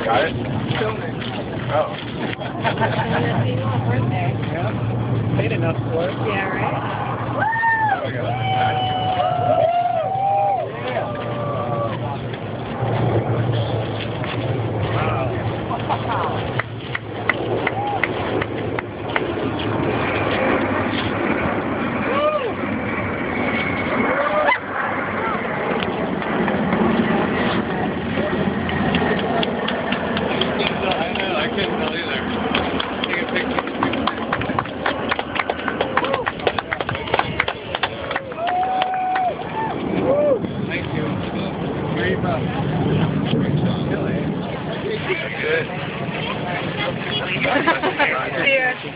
Got it? Oh. Yeah. Paid enough for it. Yeah, right? Good. Yeah.